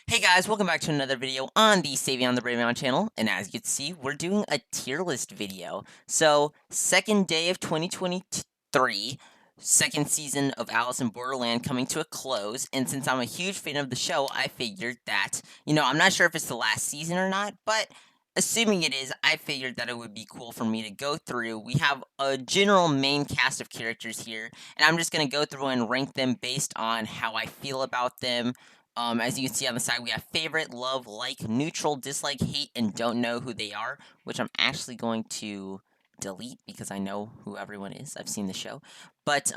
Hey guys, welcome back to another video on the Savion the Bravion channel, and as you can see, we're doing a tier list video. So, second day of 2023, second season of Alice in Borderland coming to a close, and since I'm a huge fan of the show, I figured that, I'm not sure if it's the last season or not, but assuming it is, I figured that it would be cool for me to go through. We have a general main cast of characters here, and I'm just going to go through and rank them based on how I feel about them. As you can see on the side, we have favorite, love, like, neutral, dislike, hate, and don't know who they are, which I'm actually going to delete because I know who everyone is. I've seen the show. But,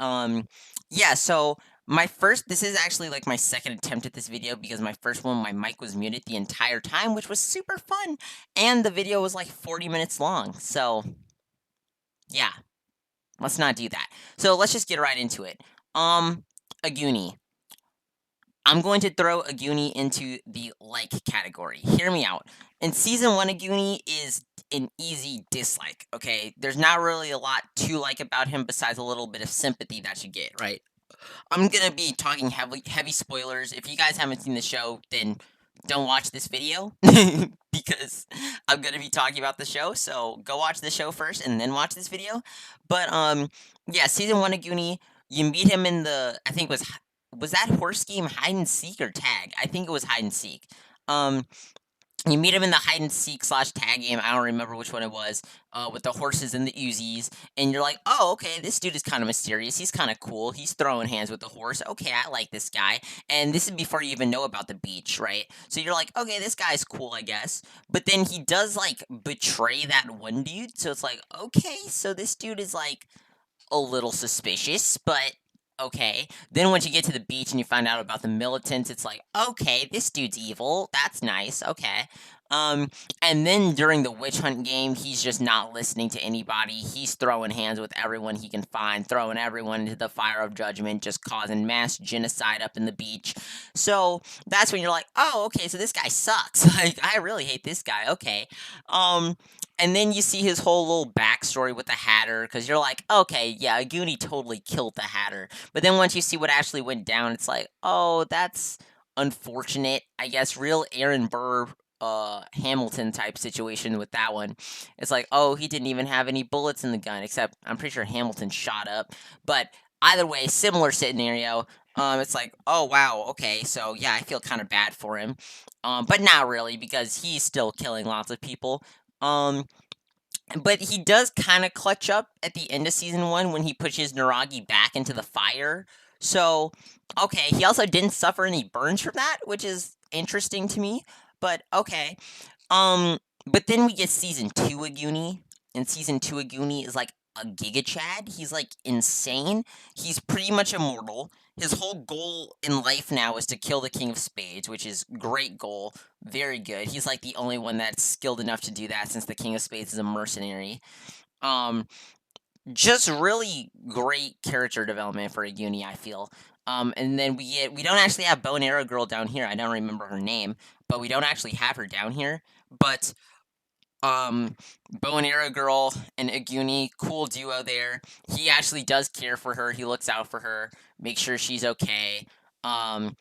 yeah, so this is actually like my second attempt at this video because my first one, my mic was muted the entire time, which was super fun. And the video was like 40 minutes long. So, yeah, let's not do that. So let's just get right into it. A Goonie. I'm going to throw a Goonie into the like category. Hear me out. In season 1, a Goonie is an easy dislike, okay? There's not really a lot to like about him besides a little bit of sympathy that you get, right? I'm gonna be talking heavy spoilers. If you guys haven't seen the show, then don't watch this video because I'm gonna be talking about the show. So go watch the show first and then watch this video. But yeah, season 1 of Goonie, you meet him in I think was that horse game hide and seek or tag? I think it was hide and seek. Um, you meet him in the hide and seek slash tag game. I don't remember which one it was. With the horses and the Uzis, and you're like, oh, okay, this dude is kind of mysterious. He's kind of cool. He's throwing hands with the horse. Okay, I like this guy. And this is before you even know about the beach, right? So you're like, okay, this guy's cool, I guess. But then he does like betray that one dude. So it's like, okay, so this dude is like a little suspicious, but okay. Then once you get to the beach and you find out about the militants, it's like, okay, this dude's evil. That's nice. Okay. Um, and then during the witch hunt game, he's just not listening to anybody. He's throwing hands with everyone he can find, throwing everyone into the fire of judgment, just causing mass genocide up in the beach. So that's when you're like, oh, okay, so this guy sucks. Like, I really hate this guy. Okay. Um, and then you see his whole little backstory with the Hatter, because you're like, okay, yeah, Goonie totally killed the Hatter. But then once you see what actually went down, it's like, oh, that's unfortunate. I guess real Aaron Burr Hamilton type situation with that one. It's like, oh, he didn't even have any bullets in the gun, except I'm pretty sure Hamilton shot up. But either way, similar scenario. It's like, oh wow, okay, so yeah, I feel kind of bad for him. But not really, because he's still killing lots of people. Um, but he does kind of clutch up at the end of season 1 when he pushes Naragi back into the fire. So, okay, he also didn't suffer any burns from that, which is interesting to me. But okay. Um, but then we get season 2 of Goonie, and season 2 of Goonie is like a Giga Chad. He's like insane. He's pretty much immortal. His whole goal in life now is to kill the King of Spades, which is great goal. Very good. He's like the only one that's skilled enough to do that since the King of Spades is a mercenary. Um, just really great character development for a Goonie, I feel. And then we don't actually have Bow and Arrow Girl down here. I don't remember her name, but we don't actually have her down here. But Bow and Arrow Girl and a Goonie, cool duo there. He actually does care for her. He looks out for her, makes sure she's okay. Um,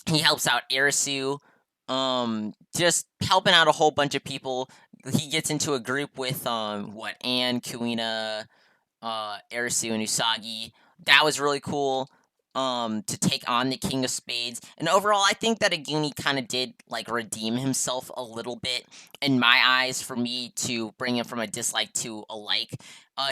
he helps out Arisu, just helping out a whole bunch of people. He gets into a group with Anne, Kuina, Arisu, and Usagi. That was really cool. To take on the King of Spades. And overall, I think that Aguni kind of did, like, redeem himself a little bit, in my eyes, for me to bring him from a dislike to a like.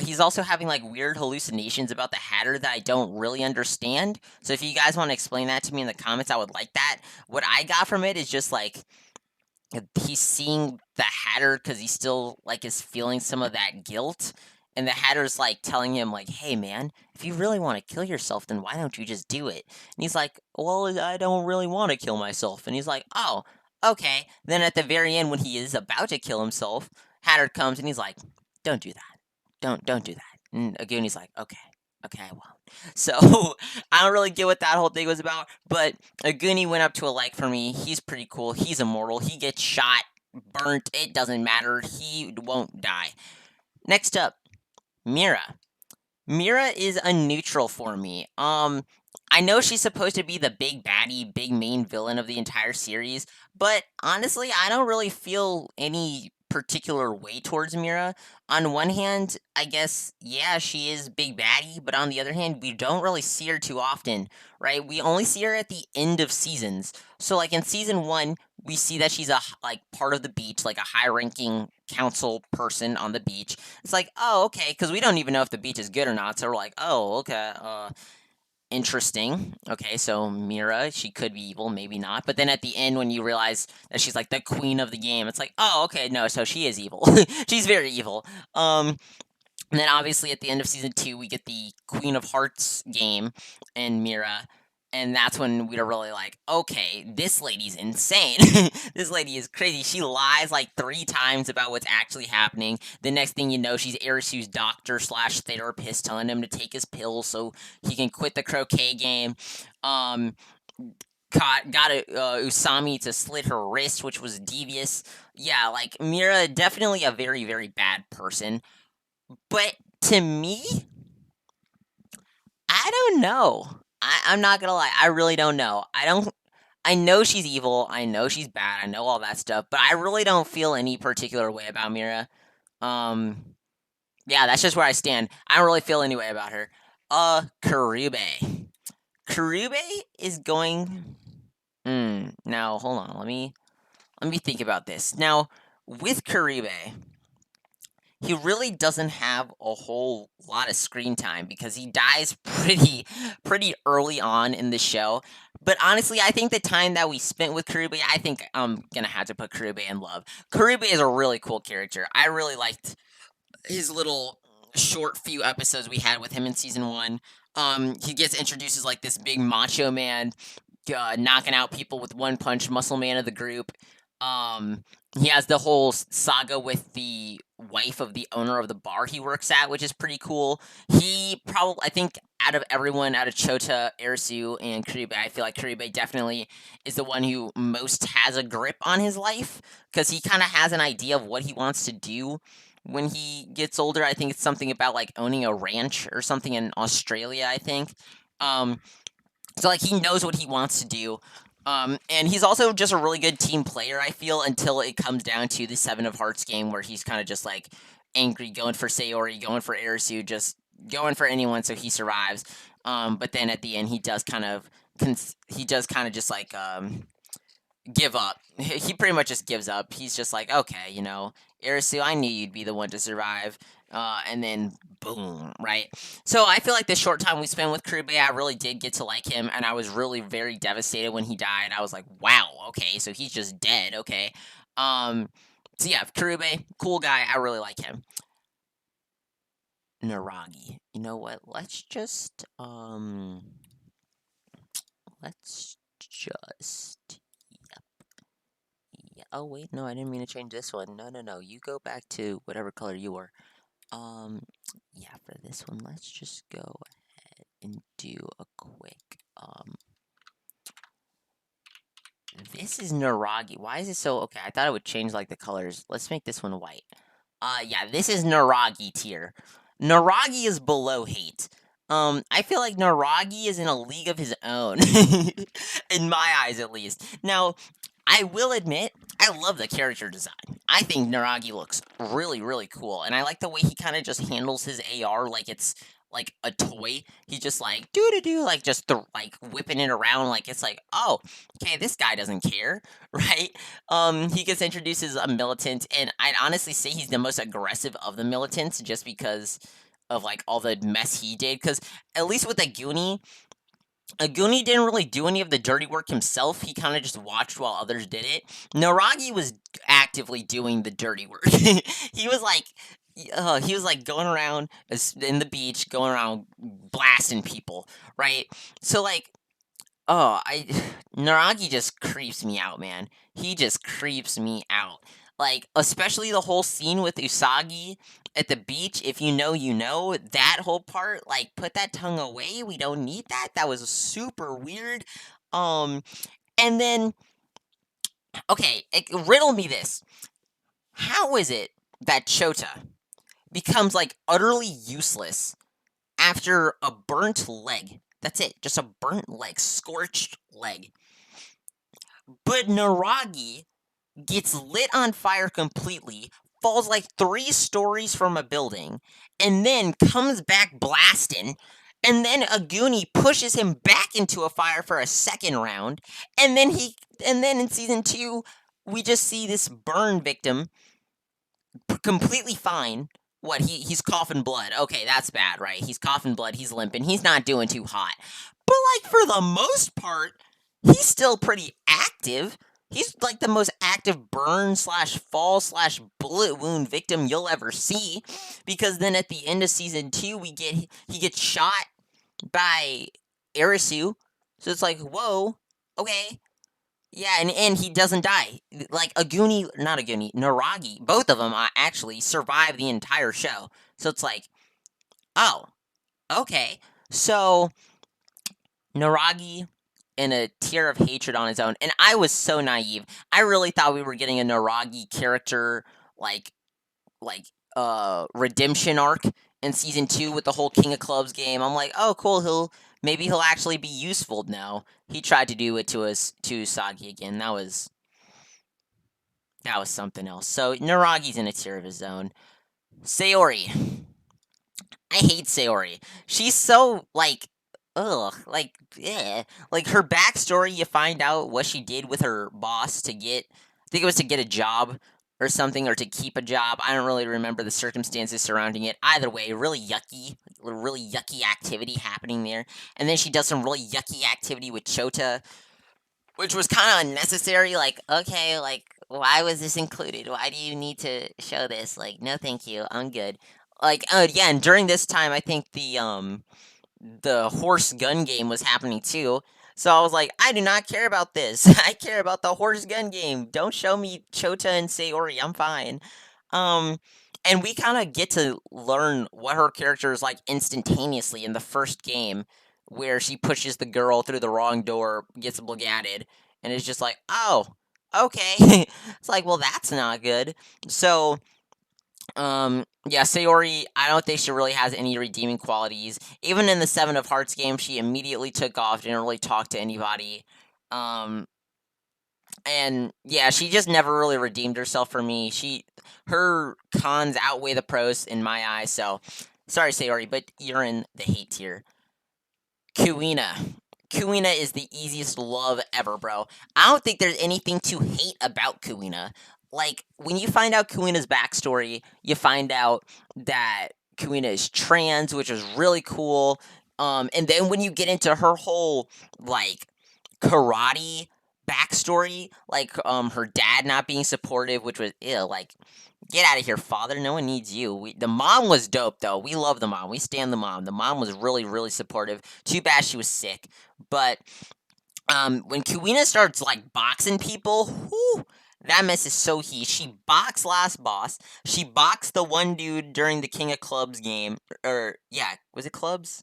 He's also having, like, weird hallucinations about the Hatter that I don't really understand. So if you guys want to explain that to me in the comments, I would like that. What I got from it is just, like, he's seeing the Hatter because he still, like, is feeling some of that guilt. And the Hatter's like telling him, like, hey man, if you really want to kill yourself, then why don't you just do it? And he's like, well, I don't really want to kill myself. And he's like, oh, okay. Then at the very end, when he is about to kill himself, Hatter comes and he's like, don't do that. Don't do that. And Aguni's like, okay. Okay, I won't. So, I don't really get what that whole thing was about, but Aguni went up to a like for me. He's pretty cool. He's immortal. He gets shot, burnt. It doesn't matter. He won't die. Next up, Mira. Mira is a neutral for me. I know she's supposed to be the big baddie, big main villain of the entire series, but honestly, I don't really feel any particular way towards Mira. On one hand, I guess, yeah, she is big baddie, but on the other hand, we don't really see her too often, right? We only see her at the end of seasons. So, like in season one, we see that she's like part of the beach, like a high-ranking council person on the beach. It's like, oh, okay, because we don't even know if the beach is good or not. So we're like, oh, okay, interesting. Okay, so Mira, she could be evil, maybe not. But then at the end, when you realize that she's like the queen of the game, it's like, oh, okay, no, so she is evil. She's very evil. And then obviously at the end of season two, we get the Queen of Hearts game and Mira. And that's when we are really like, okay, this lady's insane. This lady is crazy. She lies like 3 times about what's actually happening. The next thing you know, she's Arisu's doctor slash therapist telling him to take his pills so he can quit the croquet game. Um, got Usami to slit her wrist, which was devious. Yeah, like Mira, definitely a very, very bad person. But to me, I don't know. I'm not gonna lie. I really don't know. I don't. I know she's evil. I know she's bad. I know all that stuff. But I really don't feel any particular way about Mira. Um. Yeah, that's just where I stand. I don't really feel any way about her. Karube. Karube is going. Now hold on. Let me think about this. Now with Karube, he really doesn't have a whole lot of screen time because he dies pretty early on in the show. But honestly, I think the time that we spent with Karube, I think I'm gonna have to put Karube in love. Karube is a really cool character. I really liked his little short few episodes we had with him in season one. He gets introduced as like this big macho man, knocking out people with one punch, muscle man of the group. Um, he has the whole saga with the wife of the owner of the bar he works at, which is pretty cool. He probably, I think, out of everyone, out of Chota, Erisu, and Kuribe, I feel like Kuribe definitely is the one who most has a grip on his life because he kind of has an idea of what he wants to do when he gets older. I think it's something about like owning a ranch or something in Australia, I think. Um, so like he knows what he wants to do. And he's also just a really good team player, I feel, until it comes down to the Seven of Hearts game where he's kind of just like angry, going for Sayori, going for Arisu, just going for anyone so he survives. But then at the end, he does kind of just like give up. He pretty much just gives up. He's just like, okay, Arisu, I knew you'd be the one to survive. And then boom, right? So I feel like the short time we spent with Karube, I really did get to like him, and I was really very devastated when he died. I was like, wow, okay, so he's just dead, okay. So yeah, Karube, cool guy. I really like him. Naragi. You know what? Let's just yeah. Oh wait, no, I didn't mean to change this one. No, no, no. You go back to whatever color you were. Um, yeah, for this one, let's just go ahead and do a quick. This is Naragi. Why is it so okay? I thought it would change like the colors. Let's make this one white. Yeah, this is Naragi tier. Naragi is below hate. I feel like Naragi is in a league of his own, in my eyes at least. Now, I will admit, I love the character design. I think Naragi looks really, really cool, and I like the way he kind of just handles his AR like it's like a toy. He's just like doo doo doo, like just like whipping it around like it's like, oh, okay, this guy doesn't care, right? He gets introduced as a militant, and I'd honestly say he's the most aggressive of the militants, just because of like all the mess he did. Because at least with the Goonie, Goonie didn't really do any of the dirty work himself. He kind of just watched while others did it. Naragi was actively doing the dirty work. He was like going around in the beach, going around blasting people, right? So like, oh, I Naragi just creeps me out, man. He just creeps me out. Like, especially the whole scene with Usagi at the beach. If you know, you know. That whole part, like, put that tongue away. We don't need that. That was super weird. Um, and then, okay, riddle me this. How is it that Chota becomes, like, utterly useless after a burnt leg? That's it. Just a burnt leg, scorched leg. But Naragi gets lit on fire completely, falls like 3 stories from a building, and then comes back blasting. And then a Goonie pushes him back into a fire for a second round, and then in season 2, we just see this burn victim completely fine. What, he's coughing blood. Okay, that's bad, right? He's coughing blood, he's limping, he's not doing too hot. But like for the most part, he's still pretty active. He's like the most active burn slash fall slash bullet wound victim you'll ever see. Because then at the end of season 2, he gets shot by Arisu. So it's like, whoa, okay. Yeah, and he doesn't die. Like a Goonie, not a Goonie, Naragi, both of them actually survive the entire show. So it's like, oh, okay. So Naragi in a tier of hatred on his own, and I was so naive. I really thought we were getting a Naragi character like redemption arc in season 2 with the whole King of Clubs game. I'm like, oh cool, maybe he'll actually be useful now. He tried to do it to Usagi again. That was something else. So Naragi's in a tier of his own. Sayori. I hate Sayori. She's so like ugh, like yeah. Like her backstory, you find out what she did with her boss to get I think it was to get a job or something, or to keep a job. I don't really remember the circumstances surrounding it. Either way, really yucky activity happening there. And then she does some really yucky activity with Chota, which was kind of unnecessary. Like, okay, like, why was this included? Why do you need to show this? Like, no, thank you, I'm good. Like, yeah, and during this time, I think the horse gun game was happening too. So I was like, I do not care about this. I care about the horse gun game. Don't show me Chota and Sayori. I'm fine. Um, and we kind of get to learn what her character is like instantaneously in the first game, where she pushes the girl through the wrong door, gets blagatted, and is just like, oh, okay. It's like, well, that's not good. So yeah, Sayori, I don't think she really has any redeeming qualities. Even in the Seven of Hearts game, she immediately took off, didn't really talk to anybody. Um, and yeah, she just never really redeemed herself for me. Her cons outweigh the pros in my eyes, so sorry, Sayori, but you're in the hate tier. Kuina. Kuina is the easiest love ever, bro. I don't think there's anything to hate about Kuina. Like, when you find out Kuina's backstory, you find out that Kuina is trans, which is really cool. And then when you get into her whole, like, karate backstory, like, her dad not being supportive, which was, ew, like, get out of here, father. No one needs you. The mom was dope, though. We love the mom. We stand the mom. The mom was really, really supportive. Too bad she was sick. But when Kuina starts like boxing people, whew, that mess is so heat. She boxed last boss. She boxed the one dude during the King of Clubs game. Or yeah, was it Clubs?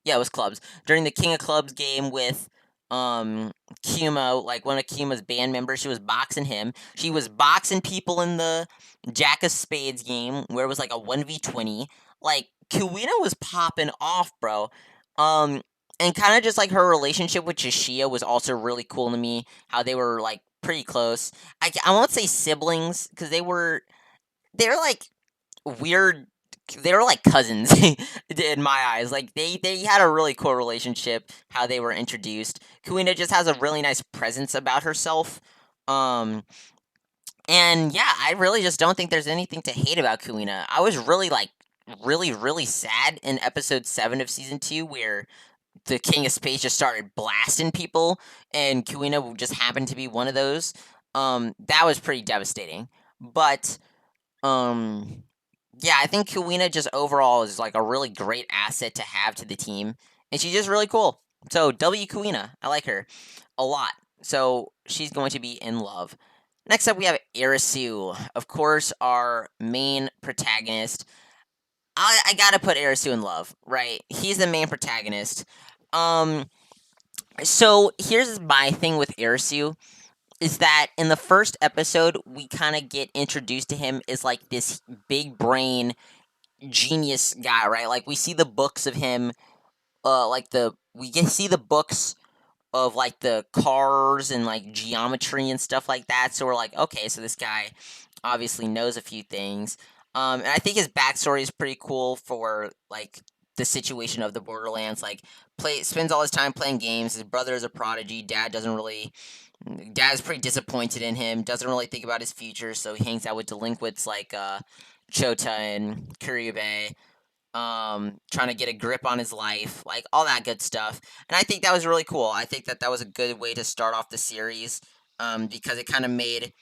Yeah, it was Clubs. During the King of Clubs game with Kuma, like one of Kuma's band members, she was boxing him. She was boxing people in the Jack of Spades game where it was like a 1v20. Like Kuina was popping off, bro. And kind of just like her relationship with Shia was also really cool to me. How they were like pretty close. I won't say siblings because they're like weird. They were like cousins in my eyes. Like they had a really cool relationship. How they were introduced. Kuina just has a really nice presence about herself. Um, and yeah, I really just don't think there's anything to hate about Kuina. I was really like really sad in episode 7 of season 2 where the King of Space just started blasting people, and Kuina just happened to be one of those. That was pretty devastating. But yeah, I think Kuina just overall is like a really great asset to have to the team, and she's just really cool. So W Kuina, I like her a lot. So she's going to be in love. Next up, we have Arisu, of course, our main protagonist. I gotta put Arisu in love, right? He's the main protagonist. Um, so here's my thing with Arisu is that in the first episode, we kind of get introduced to him as like this big brain genius guy, right? Like we see the books of him we can see the books of like the cars and like geometry and stuff like that. So we're like, okay, so this guy obviously knows a few things. And I think his backstory is pretty cool for like the situation of the Borderlands. Like, spends all his time playing games. His brother is a prodigy. Dad's pretty disappointed in him. Doesn't really think about his future. So he hangs out with delinquents like Chota and Kuribe, trying to get a grip on his life, like all that good stuff. And I think that was really cool. I think that was a good way to start off the series, because it kind of made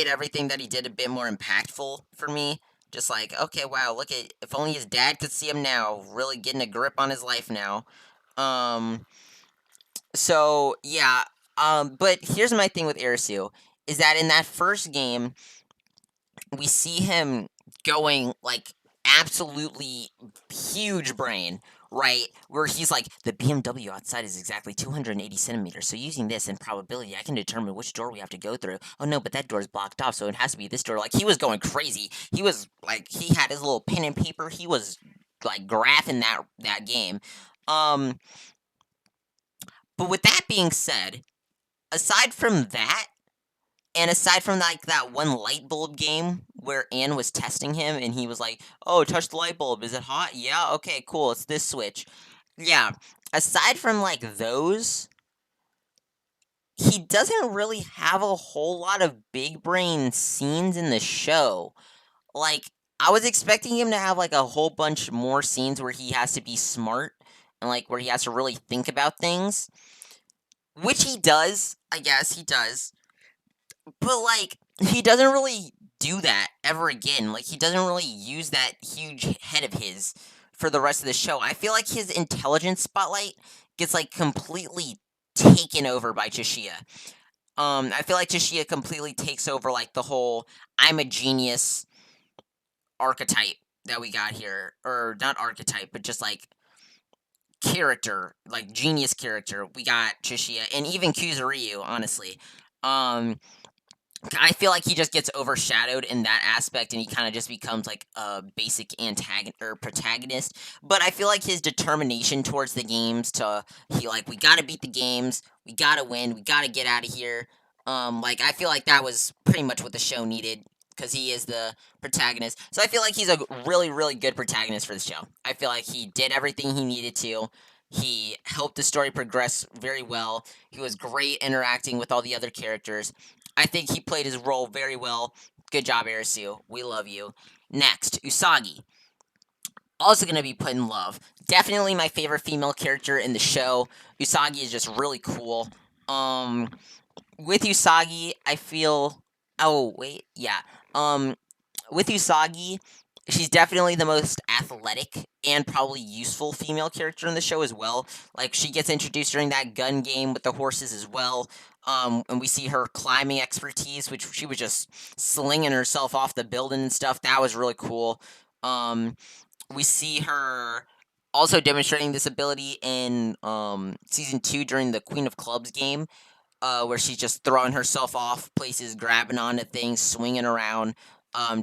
everything that he did a bit more impactful for me. Just like, okay, wow, look at, if only his dad could see him now, really getting a grip on his life now. So yeah. But here's my thing with Arisu, is that in that first game, we see him going like absolutely huge brain, right? Where he's like, the BMW outside is exactly 280 centimeters. So using this in probability, I can determine which door we have to go through. Oh no, but that door's blocked off, so it has to be this door. Like, he was going crazy. He was like, he had his little pen and paper. He was like graphing that game. But with that being said, aside from that, and aside from like that one light bulb game where Ann was testing him and he was like, "Oh, touch the light bulb. Is it hot? Yeah, okay, cool. It's this switch." Yeah. Aside from like those, he doesn't really have a whole lot of big brain scenes in the show. Like, I was expecting him to have like a whole bunch more scenes where he has to be smart and like where he has to really think about things, which he does. I guess he does. But, like, he doesn't really do that ever again. Like, he doesn't really use that huge head of his for the rest of the show. I feel like his intelligence spotlight gets, like, completely taken over by Chishia. I feel like Chishia completely takes over, like, the whole I'm a genius archetype that we got here. Or, not archetype, but just, like, character. Like, genius character. We got Chishia. And even Kuzuryu, honestly. I feel like he just gets overshadowed in that aspect, and he kind of just becomes like a basic antagonist or protagonist. But I feel like his determination towards the games, we gotta beat the games, we gotta win, we gotta get out of here. Like, I feel like that was pretty much what the show needed, because he is the protagonist. So I feel like he's a really, really good protagonist for the show. I feel like he did everything he needed to. He helped the story progress very well. He was great interacting with all the other characters. I think he played his role very well. Good job, Arisu. We love you. Next, Usagi. Also going to be put in love. Definitely my favorite female character in the show. Usagi is just really cool. With Usagi, I feel... Oh, wait. Yeah. With Usagi, she's definitely the most athletic and probably useful female character in the show as well. Like, she gets introduced during that gun game with the horses as well. And we see her climbing expertise, which she was just slinging herself off the building and stuff. That was really cool. We see her also demonstrating this ability in season 2 during the Queen of Clubs game, where she's just throwing herself off places, grabbing onto things, swinging around,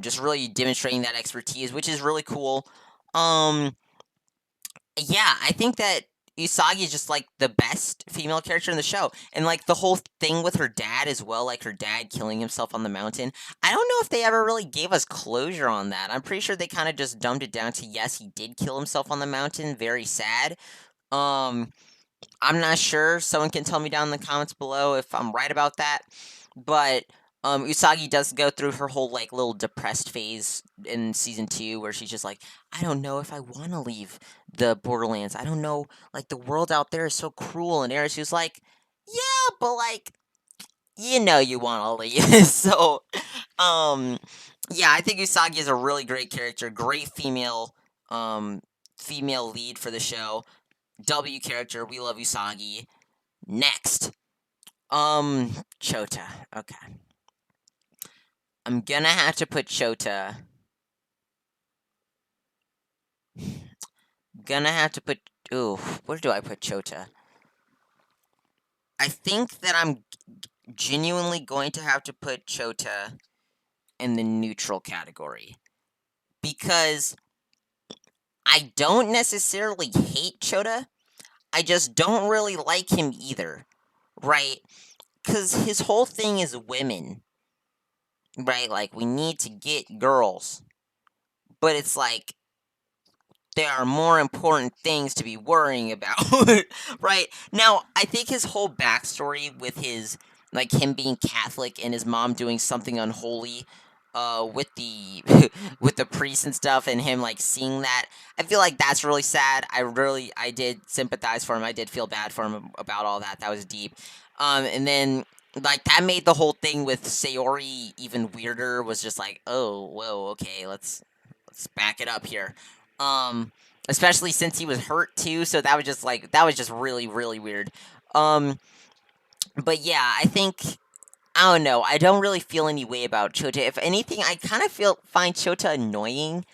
just really demonstrating that expertise, which is really cool. Yeah, I think that Usagi is just like the best female character in the show, and like the whole thing with her dad as well, like her dad killing himself on the mountain. I don't know if they ever really gave us closure on that. I'm pretty sure they kind of just dumbed it down to, yes, he did kill himself on the mountain. Very sad. Um, I'm not sure. Someone can tell me down in the comments below if I'm right about that. But Usagi does go through her whole like little depressed phase in season 2, where she's just like, I don't know if I want to leave the Borderlands. I don't know, like the world out there is so cruel. And Arisu's like, yeah, but like, you know, you want to leave. So, yeah, I think Usagi is a really great character, great female lead for the show. W character, we love Usagi. Next, Chota. Okay. I'm gonna have to put Chota. Gonna have to put... Ooh, where do I put Chota? I think that I'm genuinely going to have to put Chota in the neutral category. Because I don't necessarily hate Chota. I just don't really like him either, right? Because his whole thing is women, right? Like, we need to get girls. But it's like, there are more important things to be worrying about, right? Now, I think his whole backstory with his, like, him being Catholic and his mom doing something unholy, with the with the priest and stuff, and him like seeing that, I feel like that's really sad. I did sympathize for him. I did feel bad for him about all that. That was deep. And then like that made the whole thing with Sayori even weirder. Was just like, oh, whoa, okay, let's back it up here. Um, Especially since he was hurt too, so that was just really really weird. Um, but yeah, I think I don't know. I don't really feel any way about Chota. If anything, I kind of find Chota annoying.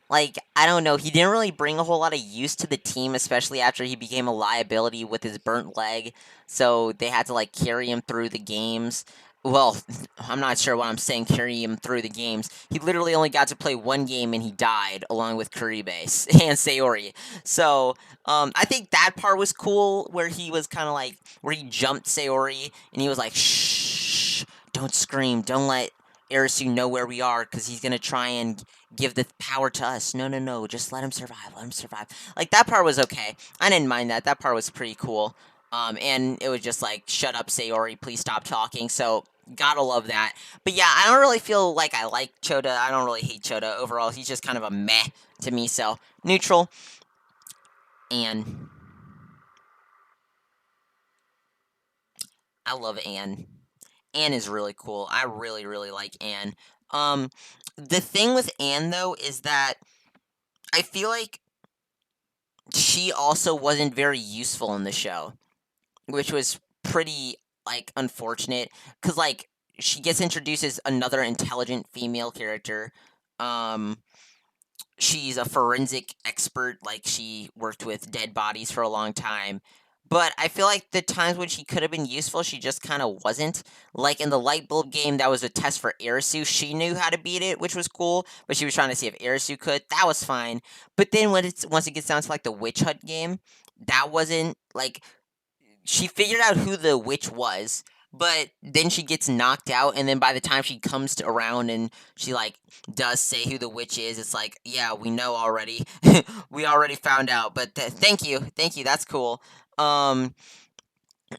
Like, I don't know, he didn't really bring a whole lot of use to the team, especially after he became a liability with his burnt leg. So they had to like carry him through the games. Well, I'm not sure what I'm saying, carry him through the games. He literally only got to play one game and he died along with Kuribase and Sayori. So, I think that part was cool where he was kind of like, where he jumped Sayori and he was like, shh, don't scream, don't let Arisu know where we are because he's going to try and give the power to us. No, no, no. Just let him survive. Let him survive. Like, that part was okay. I didn't mind that. That part was pretty cool. And it was just like, shut up, Sayori. Please stop talking. So, gotta love that. But yeah, I don't really feel like I like Chota. I don't really hate Chota. Overall, he's just kind of a meh to me. So, neutral. And I love Anne. Anne is really cool. I really, really like Anne. Um, the thing with Anne, though, is that I feel like she also wasn't very useful in the show, which was pretty like unfortunate because like she gets introduced as another intelligent female character. Um, she's a forensic expert, like she worked with dead bodies for a long time. But I feel like the times when she could have been useful, she just kind of wasn't. Like in the light bulb game, that was a test for Arisu. She knew how to beat it, which was cool. But she was trying to see if Arisu could. That was fine. But then once it gets down to like the witch hut game, that wasn't like she figured out who the witch was, but then she gets knocked out, and then by the time she comes to around and she like does say who the witch is, it's like, yeah, we know already. We already found out. But thank you, that's cool. Um,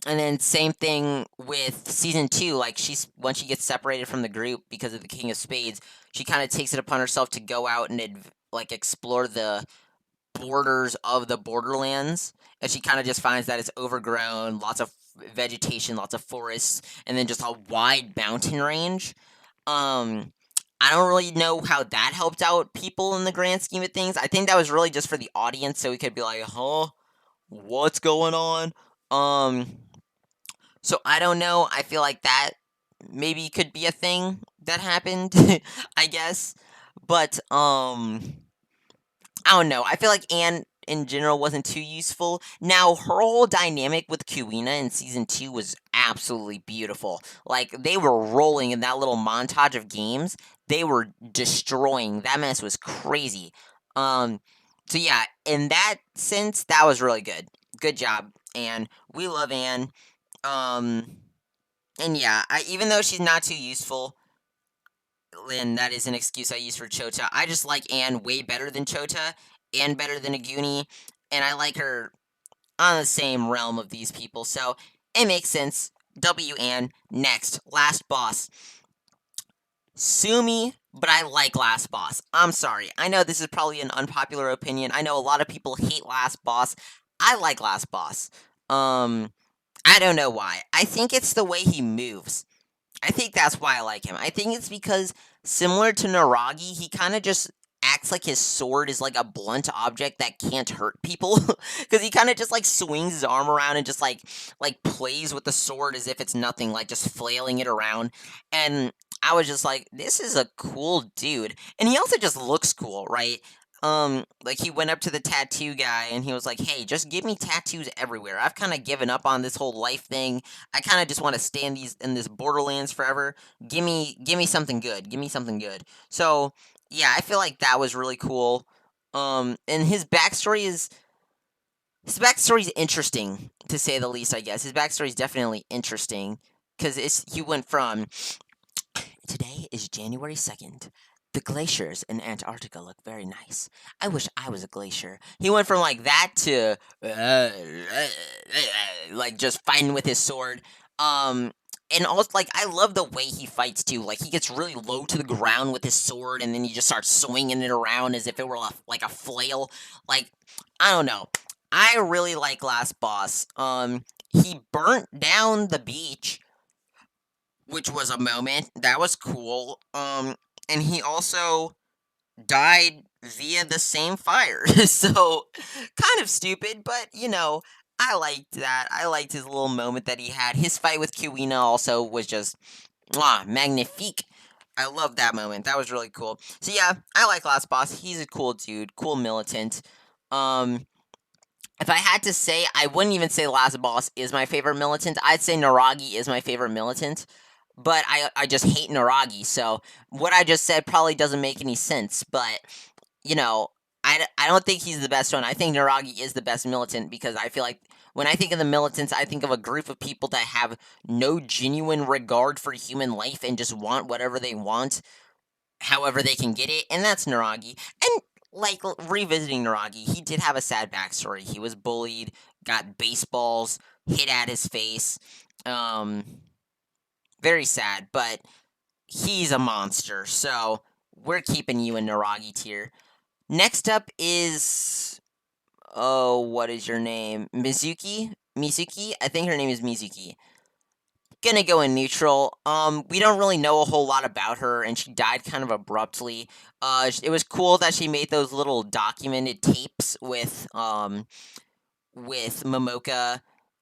and then same thing with season 2. Like she's once she gets separated from the group because of the King of Spades, she kind of takes it upon herself to go out and like explore the borders of the Borderlands, and she kind of just finds that it's overgrown, lots of vegetation, lots of forests, and then just a wide mountain range. Um, I don't really know how that helped out people in the grand scheme of things. I think that was really just for the audience, so we could be like, huh, what's going on? Um, so I don't know. I feel like that maybe could be a thing that happened, I guess. But I don't know. I feel like Anne in general wasn't too useful. Now, her whole dynamic with Kuina in season 2 was absolutely beautiful. Like, they were rolling in that little montage of games. They were destroying. That mess was crazy. Um, so yeah, in that sense, that was really good. Good job, Anne. We love Anne. Um, and yeah, even though she's not too useful, and that is an excuse I use for Chota. I just like Anne way better than Chota, and better than a Goonie, and I like her on the same realm of these people, so it makes sense. W Anne. Next, last boss. Sue me, but I like Last Boss. I'm sorry. I know this is probably an unpopular opinion. I know a lot of people hate Last Boss. I like Last Boss. I don't know why. I think it's the way he moves. I think that's why I like him. I think it's because, similar to Naragi, he kind of just acts like his sword is like a blunt object that can't hurt people. Because he kind of just like swings his arm around and just like plays with the sword as if it's nothing, like just flailing it around. And I was just like, this is a cool dude. And he also just looks cool, right? Like he went up to the tattoo guy and he was like, hey, just give me tattoos everywhere. I've kind of given up on this whole life thing. I kind of just want to stay in this Borderlands forever. Give me something good. Give me something good. So yeah, I feel like that was really cool. And his backstory is His backstory's interesting, to say the least, I guess. His backstory's definitely interesting, because he went from, today is January 2nd. The glaciers in Antarctica look very nice. I wish I was a glacier. He went from like that to like just fighting with his sword. Um and also like I love the way he fights too. Like he gets really low to the ground with his sword and then he just starts swinging it around as if it were like a flail. Like I don't know. I really like Last Boss. He burnt down the beach, which was a moment that was cool. And he also died via the same fire. So kind of stupid, but I liked that. I liked his little moment that he had. His fight with Kuina also was just magnifique. I love that moment. That was really cool. So yeah, I like Last Boss. He's a cool dude, cool militant. Um, if I had to say, I wouldn't even say Last Boss is my favorite militant. I'd say Naragi is my favorite militant. But I just hate Naragi, so what I just said probably doesn't make any sense. But, you know, I don't think he's the best one. I think Naragi is the best militant because I feel like when I think of the militants, I think of a group of people that have no genuine regard for human life and just want whatever they want, however they can get it, and that's Naragi. And like revisiting Naragi, he did have a sad backstory. He was bullied, got baseballs hit at his face. Um, very sad, but he's a monster. So we're keeping you in Naragi tier. Next up is what is your name? Mizuki? Mizuki? I think her name is Mizuki. Gonna go in neutral. We don't really know a whole lot about her, and she died kind of abruptly. It was cool that she made those little documented tapes with Momoka.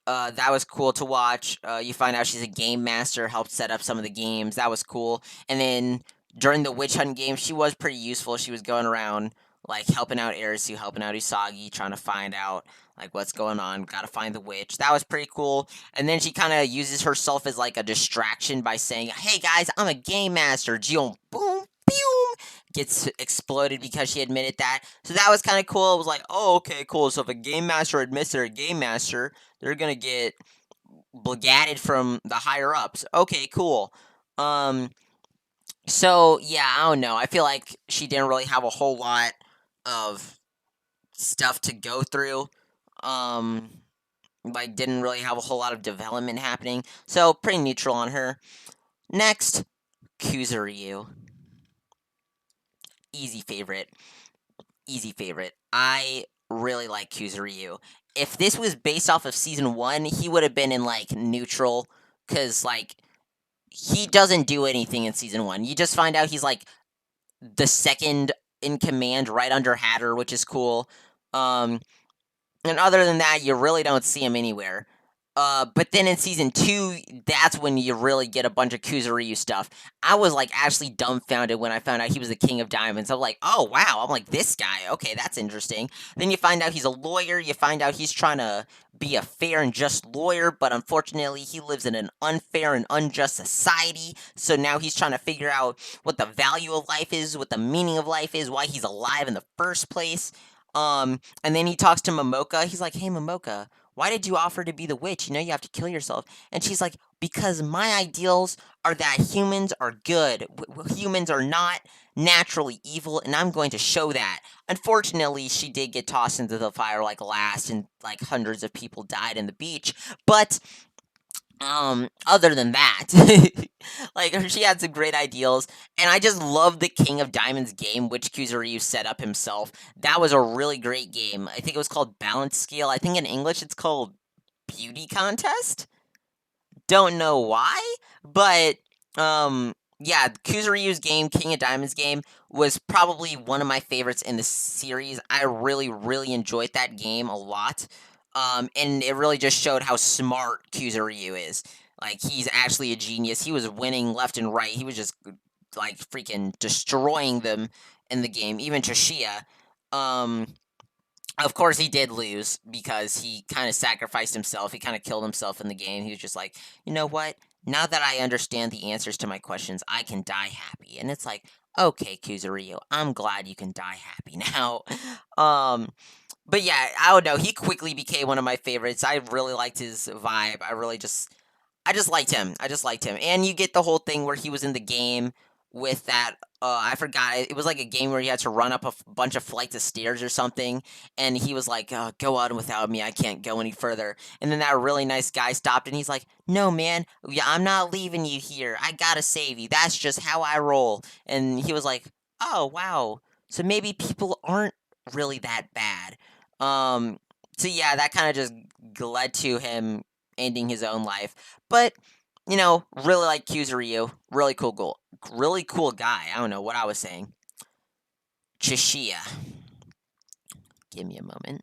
That was cool to watch. You find out she's a game master, helped set up some of the games. That was cool. And then during the witch hunt game, she was pretty useful. She was going around like helping out Arisu, helping out Usagi, trying to find out like what's going on. Got to find the witch. That was pretty cool. And then she kind of uses herself as like a distraction by saying, "Hey guys, I'm a game master." Boom, boom, gets exploded because she admitted that. So that was kind of cool. It was like, oh, okay, cool. So if a game master admits they're a game master, they're gonna get blagatted from the higher ups. Okay, cool. Um, so yeah, I don't know. I feel like she didn't really have a whole lot of stuff to go through. Um, like didn't really have a whole lot of development happening. So pretty neutral on her. Next, Kuzuryu. Easy favorite. Easy favorite. I really like Kuzuryu. If this was based off of season 1, he would have been in like neutral cuz like he doesn't do anything in season 1. You just find out he's like the second in command right under Hatter, which is cool. Um and other than that, you really don't see him anywhere. But then in season 2, that's when you really get a bunch of Kuzuryu stuff. I was like actually dumbfounded when I found out he was the King of Diamonds. I'm like, oh wow, I'm like, this guy, okay, that's interesting. Then you find out he's a lawyer, you find out he's trying to be a fair and just lawyer, but unfortunately he lives in an unfair and unjust society. So now he's trying to figure out what the value of life is, what the meaning of life is, why he's alive in the first place. And then he talks to Momoka. He's like, "Hey, Momoka, why did you offer to be the witch? You know you have to kill yourself." And she's like, "Because my ideals are that humans are good. Humans are not naturally evil, and I'm going to show that." Unfortunately, she did get tossed into the fire like last, and like hundreds of people died in the beach. But other than that, like she had some great ideals, and I just love the King of Diamonds game, which Kuzuryu set up himself. That was a really great game. I think it was called Balance Scale. I think in English it's called Beauty Contest. Don't know why, but yeah, Kuzuryu's game, King of Diamonds game, was probably one of my favorites in the series. I really, really enjoyed that game a lot. And it really just showed how smart Kuzuryu is. Like, he's actually a genius. He was winning left and right. He was just, like, freaking destroying them in the game, even to Shia. Um, of course, he did lose because he kind of sacrificed himself. He kind of killed himself in the game. He was just like, you know what? Now that I understand the answers to my questions, I can die happy. And it's like, okay, Kuzuryu, I'm glad you can die happy now. Um, But yeah, I don't know. He quickly became one of my favorites. I really liked his vibe. I just liked him. I just liked him. And you get the whole thing where he was in the game with that. I forgot. It was like a game where he had to run up a bunch of flights of stairs or something. And he was like, go on without me. I can't go any further. And then that really nice guy stopped and he's like, no, man. Yeah, I'm not leaving you here. I gotta save you. That's just how I roll. And he was like, oh, wow. So maybe people aren't really that bad. Um, so yeah, that kind of just led to him ending his own life. But really like Kuzuryu. Really cool guy. I don't know what I was saying. Chishia. Give me a moment.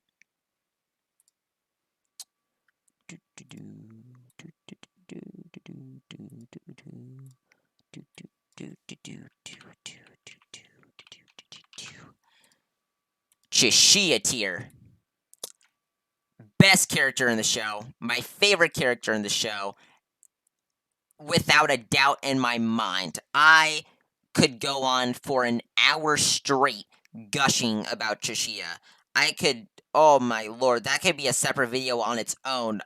Chishia tier. Best character in the show. My favorite character in the show. Without a doubt in my mind. I could go on for an hour straight gushing about Chishia. I could, oh my lord, that could be a separate video on its own.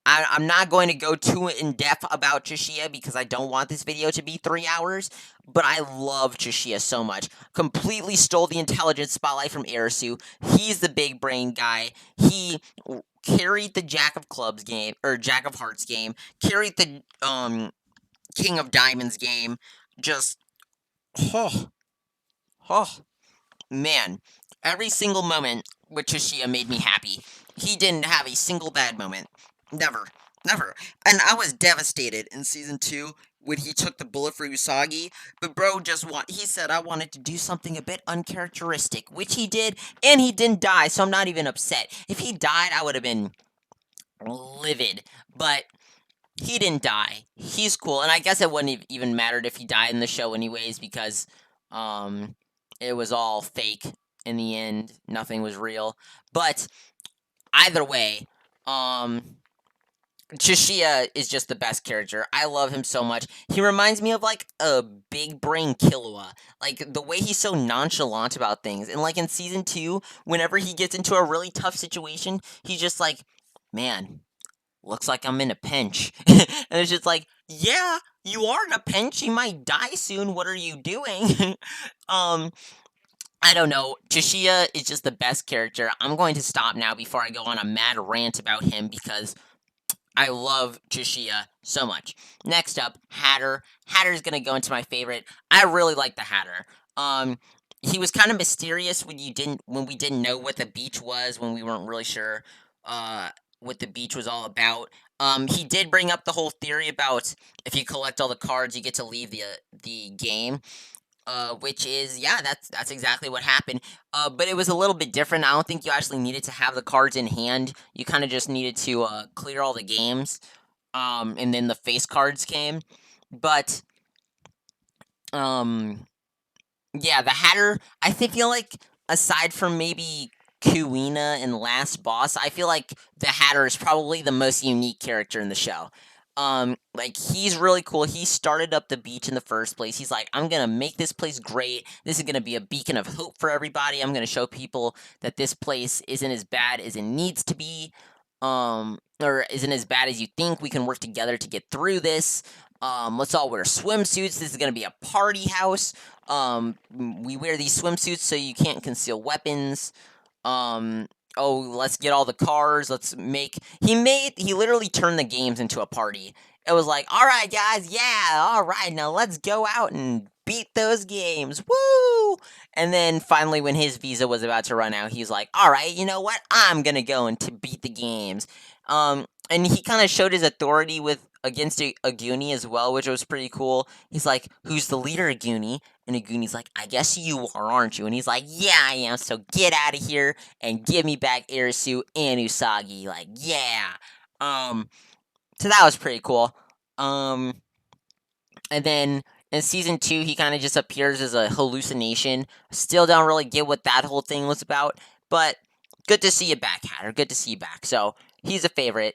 I'm not going to go too in depth about Chishia because I don't want this video to be 3 hours, but I love Chishia so much. Completely stole the intelligence spotlight from Arisu. He's the big brain guy. He carried the Jack of Clubs game, or Jack of Hearts game, carried the King of Diamonds game. Just, oh, oh, man. Every single moment with Chishia made me happy. He didn't have a single bad moment. Never. Never. And I was devastated in season 2 when he took the bullet for Usagi, but bro he said I wanted to do something a bit uncharacteristic, which he did, and he didn't die, so I'm not even upset. If he died, I would have been livid, but he didn't die. He's cool, and I guess it wouldn't have even mattered if he died in the show anyways, because it was all fake in the end. Nothing was real. But either way, Chishia is just the best character. I love him so much. He reminds me of like a big brain Killua. Like the way he's so nonchalant about things. And like in season 2, whenever he gets into a really tough situation, he's just like, man, looks like I'm in a pinch. And it's just like, yeah, you are in a pinch. You might die soon. What are you doing? um, I don't know. Chishia is just the best character. I'm going to stop now before I go on a mad rant about him because I love Chishia so much. Next up, Hatter. Hatter's gonna go into my favorite. I really like the Hatter. He was kind of mysterious when we didn't know what the beach was, when we weren't really sure what the beach was all about. He did bring up the whole theory about if you collect all the cards, you get to leave the game. Which is, yeah, that's exactly what happened. But it was a little bit different. I don't think you actually needed to have the cards in hand. You kind of just needed to clear all the games. And then the face cards came. But yeah, the Hatter. Feel like aside from maybe Kuina and Last Boss, I feel like the Hatter is probably the most unique character in the show. Like he's really cool. He started up the beach in the first place. He's like, I'm gonna make this place great. This is gonna be a beacon of hope for everybody. I'm gonna show people that this place isn't as bad as it needs to be. Or isn't as bad as you think. We can work together to get through this. Let's all wear swimsuits. This is gonna be a party house. We wear these swimsuits so you can't conceal weapons. Um, oh, let's get all the cars. He literally turned the games into a party. It was like, all right, guys, yeah, all right, now let's go out and beat those games. Woo! And then finally, when his visa was about to run out, he's like, all right, you know what? I'm gonna go and to beat the games. And he kind of showed his authority against a Goonie as well, which was pretty cool. He's like, who's the leader of Goonie? And Goonie's like, I guess you are, aren't you? And he's like, yeah, I am, so get out of here and give me back Arisu and Usagi. Like, yeah. So that was pretty cool. And then in season 2, he kind of just appears as a hallucination. Still don't really get what that whole thing was about, but good to see you back, Hatter. Good to see you back. So he's a favorite.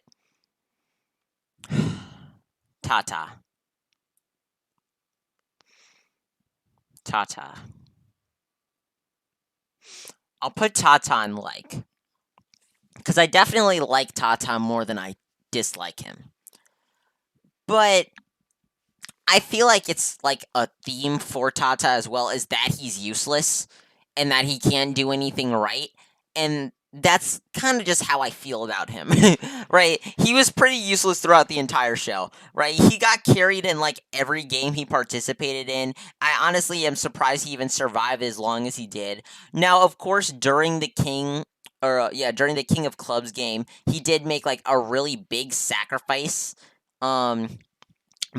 Tata. Tata. I'll put Tata in like because I definitely like Tata more than I dislike him. But I feel like it's like a theme for Tata as well, is that he's useless and that he can't do anything right. And that's kind of just how I feel about him, right? He was pretty useless throughout the entire show, right? He got carried in like every game he participated in. I honestly am surprised he even survived as long as he did. Now, of course, during the King. Or during the King of Clubs game, he did make like a really big sacrifice. Um,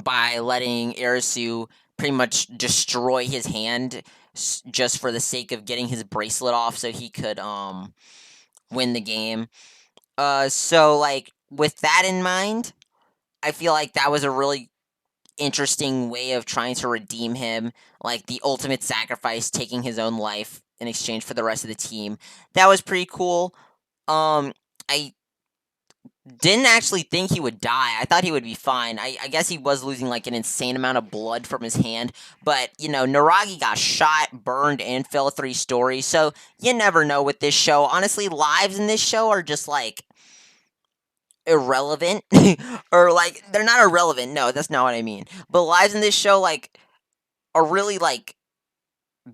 by letting Arisu pretty much destroy his hand just for the sake of getting his bracelet off so he could win the game. So like with that in mind, I feel like that was a really interesting way of trying to redeem him, like the ultimate sacrifice, taking his own life in exchange for the rest of the team. That was pretty cool. I didn't actually think he would die. I thought he would be fine. I guess he was losing like an insane amount of blood from his hand. But, Naragi got shot, burned, and fell 3 stories. So you never know with this show. Honestly, lives in this show are just like irrelevant. Or like, they're not irrelevant. No, that's not what I mean. But lives in this show like are really like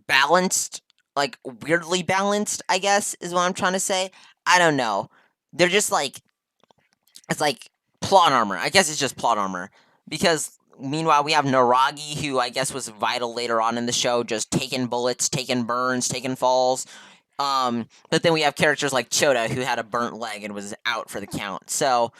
balanced. Like weirdly balanced, I guess, is what I'm trying to say. I don't know. They're just like it's like plot armor. I guess it's just plot armor. Because meanwhile, we have Naragi, who I guess was vital later on in the show, just taking bullets, taking burns, taking falls. But then we have characters like Chota, who had a burnt leg and was out for the count. So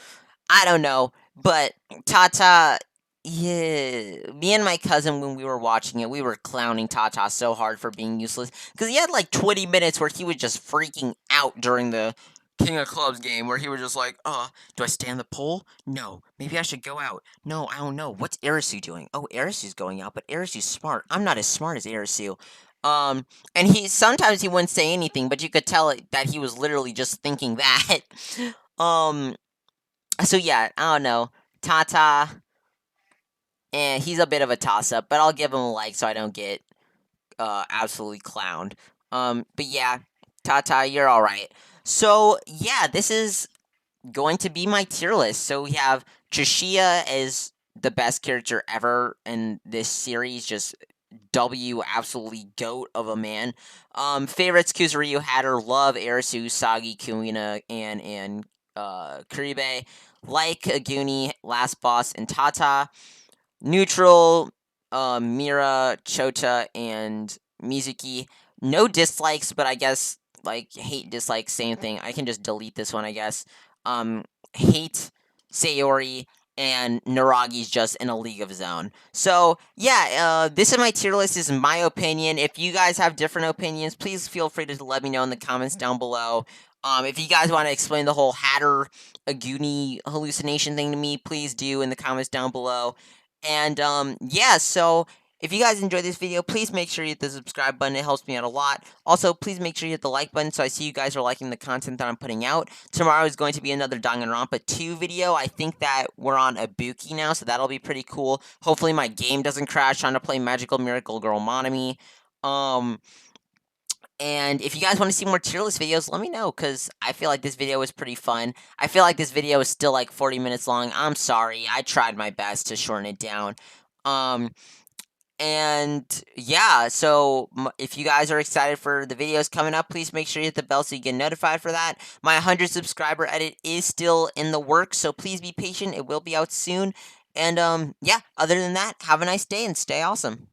I don't know, but Tata. Yeah, me and my cousin, when we were watching it, we were clowning Tata so hard for being useless because he had like 20 minutes where he was just freaking out during the King of Clubs game, where he was just like, do I stay on the pole? No, maybe I should go out. No, I don't know. What's Arisu doing? Oh, Arisu's going out, but Arisu's smart. I'm not as smart as Arisu. And sometimes he wouldn't say anything, but you could tell that he was literally just thinking that. um, so yeah, I don't know. Tata, and he's a bit of a toss up, but I'll give him a like so I don't get absolutely clowned. But yeah, Tata, you're all right. So yeah, this is going to be my tier list. So we have Shia as the best character ever in this series, just W, absolutely goat of a man. Favorites: Kuzuryu, Hatter, Love, Arisu, Sagi, Kuina, and Kuribe. Like a Goonie, Last Boss, and Tata. Neutral, Mira, Chota, and Mizuki. No dislikes, but I guess like hate, dislike, same thing. I can just delete this one, I guess. Hate Sayori, and Naragi's just in a league of his own. So yeah, this is my tier list. This is my opinion. If you guys have different opinions, please feel free to let me know in the comments down below. If you guys want to explain the whole Hatter Aguni hallucination thing to me, please do in the comments down below. And yeah, so if you guys enjoyed this video, please make sure you hit the subscribe button. It helps me out a lot. Also, please make sure you hit the like button so I see you guys are liking the content that I'm putting out. Tomorrow is going to be another Danganronpa 2 video. I think that we're on Ibuki now, so that'll be pretty cool. Hopefully my game doesn't crash trying to play Magical Miracle Girl Monomi. And if you guys want to see more tier list videos, let me know, because I feel like this video was pretty fun. I feel like this video is still like 40 minutes long. I'm sorry. I tried my best to shorten it down. And yeah, so if you guys are excited for the videos coming up, please make sure you hit the bell so you get notified for that. My 100 subscriber edit is still in the works, so please be patient. It will be out soon. And yeah, other than that, have a nice day and stay awesome.